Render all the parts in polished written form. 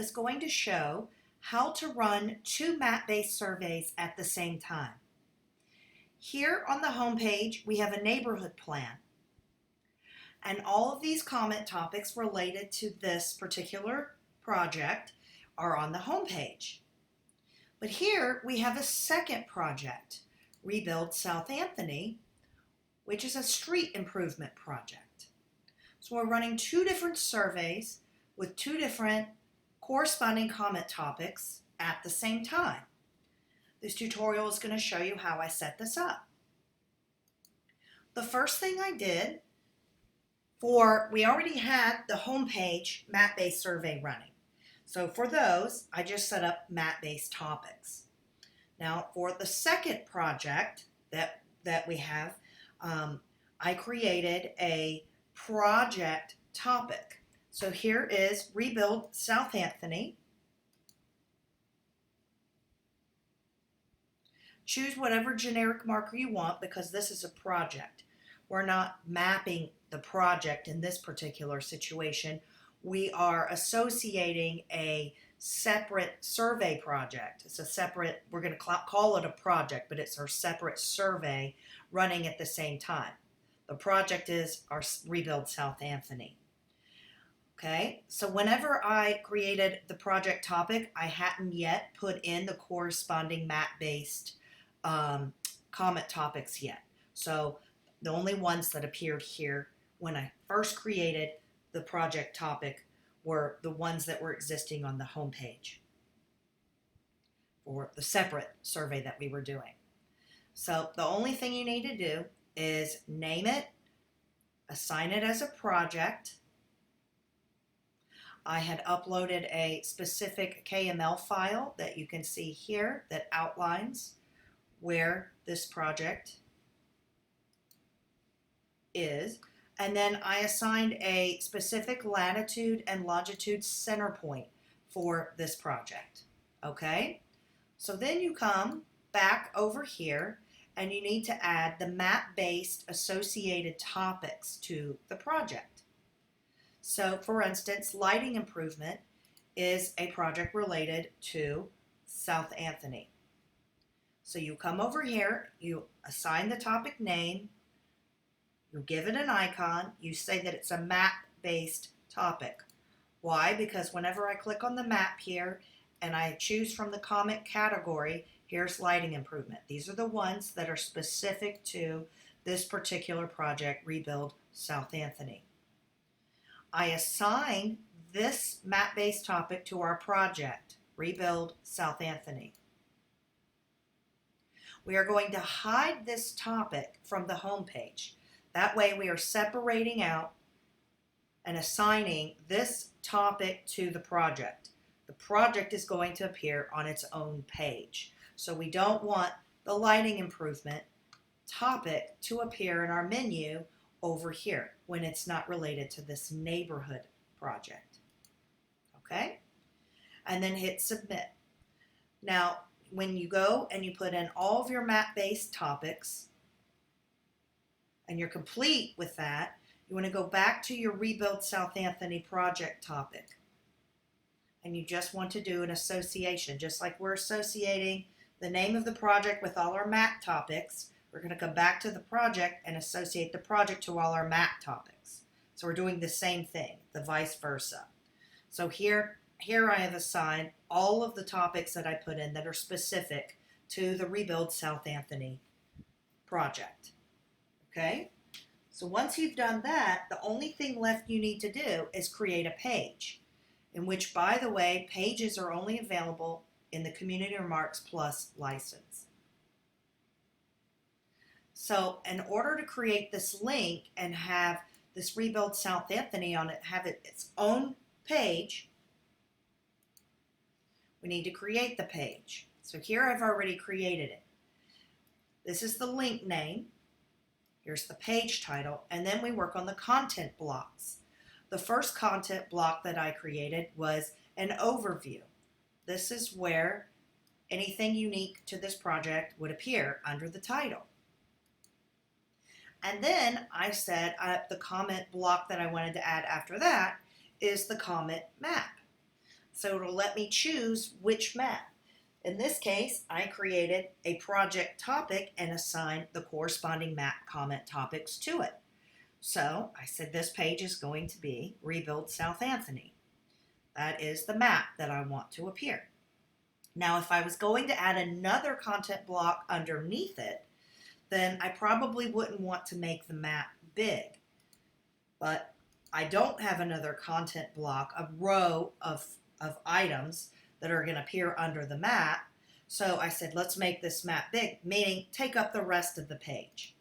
is going to show how to run two map-based surveys at the same time. Here on the home page, we have a neighborhood plan. And all of these comment topics related to this particular project are on the home page. But here we have a second project, Rebuild South Anthony, which is a street improvement project. So we're running two different surveys with two different corresponding comment topics at the same time. This tutorial is going to show you how I set this up. The first thing I did, we already had the homepage map-based survey running. So for those, I just set up map-based topics. Now for the second project that we have, I created a project topic. So here is Rebuild South Anthony. Choose whatever generic marker you want because this is a project. We're not mapping the project in this particular situation. We are associating a separate survey project. It's a separate, we're going to call it a project, but it's our separate survey running at the same time. The project is our Rebuild South Anthony. Okay, so whenever I created the project topic, I hadn't yet put in the corresponding map-based comment topics yet. So the only ones that appeared here when I first created the project topic were the ones that were existing on the home page for the separate survey that we were doing. So the only thing you need to do is name it, assign it as a project. I had uploaded a specific KML file that you can see here that outlines where this project is. And then I assigned a specific latitude and longitude center point for this project. Okay? So then you come back over here and you need to add the map-based associated topics to the project. So for instance, lighting improvement is a project related to South Anthony. So you come over here, you assign the topic name, you give it an icon, you say that it's a map-based topic. Why? Because whenever I click on the map here and I choose from the comment category, here's lighting improvement. These are the ones that are specific to this particular project, Rebuild South Anthony. I assign this map-based topic to our project, Rebuild South Anthony. We are going to hide this topic from the home page. That way we are separating out and assigning this topic to the project. The project is going to appear on its own page. So we don't want the lighting improvement topic to appear in our menu over here when it's not related to this neighborhood project. Okay? And then hit submit. Now, when you go and you put in all of your map-based topics and you're complete with that, you want to go back to your Rebuild South Anthony project topic. And you just want to do an association, just like we're associating the name of the project with all our map topics. We're going to come back to the project and associate the project to all our map topics. So we're doing the same thing, the vice versa. So here I have assigned all of the topics that I put in that are specific to the Rebuild South Anthony project. Okay? So once you've done that, the only thing left you need to do is create a page, in which, by the way, pages are only available in the Community Remarks Plus license. So in order to create this link and have this Rebuild South Anthony on it, have it its own page, we need to create the page. So here I've already created it. This is the link name. Here's the page title, and then we work on the content blocks. The first content block that I created was an overview. This is where anything unique to this project would appear under the title. And then I said the comment block that I wanted to add after that is the comment map. So it'll let me choose which map. In this case, I created a project topic and assigned the corresponding map comment topics to it. So I said this page is going to be Rebuild South Anthony. That is the map that I want to appear. Now, if I was going to add another content block underneath it, then I probably wouldn't want to make the map big. But I don't have another content block, a row of items that are going to appear under the map. So I said, let's make this map big, meaning take up the rest of the page.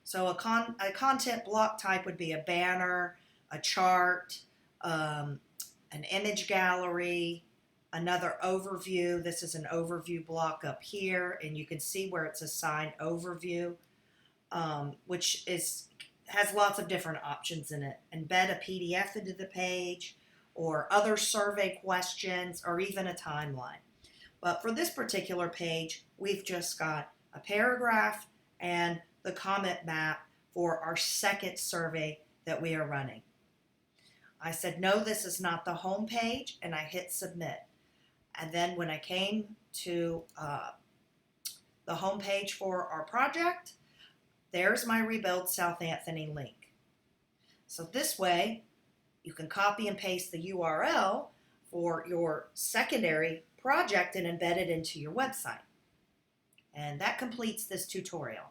So a content block type would be a banner, a chart, an image gallery, another overview. This is an overview block up here, and you can see where it's assigned overview, which has lots of different options in it. Embed a PDF into the page, or other survey questions, or even a timeline. But for this particular page, we've just got a paragraph and the comment map for our second survey that we are running. I said, no, this is not the home page, and I hit submit. And then when I came to the home page for our project, there's my Rebuild South Anthony link. So this way, you can copy and paste the URL for your secondary project and embed it into your website. And that completes this tutorial.